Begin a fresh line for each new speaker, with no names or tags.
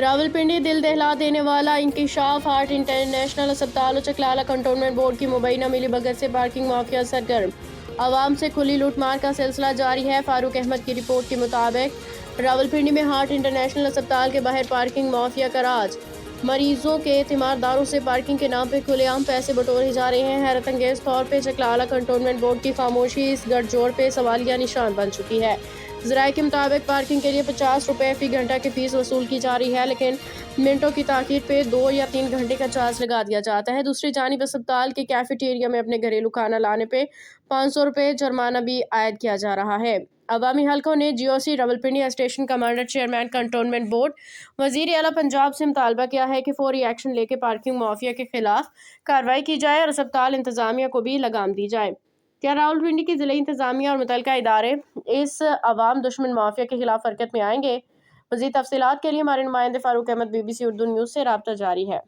रावलपिंडी दिल दहला देने वाला इंकिशाफ हार्ट इंटरनेशनल अस्पताल और चकलाला कंटोनमेंट बोर्ड की मुबैना मिलीभगत से पार्किंग माफिया सरगर्म। आवाम से खुली लूटमार का सिलसिला जारी है। फारूक अहमद की रिपोर्ट के मुताबिक रावलपिंडी में हार्ट इंटरनेशनल अस्पताल के बाहर पार्किंग माफिया का राज। मरीजों के तीमारदारों से पार्किंग के नाम पर खुलेआम पैसे बटोरे जा रहे हैं। हैरत अंगेज तौर पर चकलाला कंटोनमेंट बोर्ड की खामोशी इस गठजोड़ पे सवालिया निशान बन चुकी है। ज़राए के मुताबिक पार्किंग के लिए 50 रुपये फी घंटा की फीस वसूल की जा रही है, लेकिन मिनटों की ताकीद पे 2 या 3 घंटे का चार्ज लगा दिया जाता है। दूसरी जानिब अस्पताल के कैफेटेरिया में अपने घरेलू खाना लाने पे 500 रुपये जुर्माना भी आयद किया जा रहा है। अवामी हलकों ने GOC Rawalpindi station commander chairman cantonment board वजीर आला पंजाब से मुतालबा किया है कि फौरी एक्शन लेके पार्किंग माफिया के खिलाफ कार्रवाई की जाए और अस्पताल इंतजामिया को भी लगाम दी जाए। क्या रावलपिंडी की ज़िला इंतजामिया और मुतल्लिका इदारे इस अवाम दुश्मन माफिया के खिलाफ हरकत में आएंगे? मज़ीद तफसीलात के लिए हमारे नुमाइंदे फारूक अहमद BBC उर्दू न्यूज़ से राब्ता जारी है।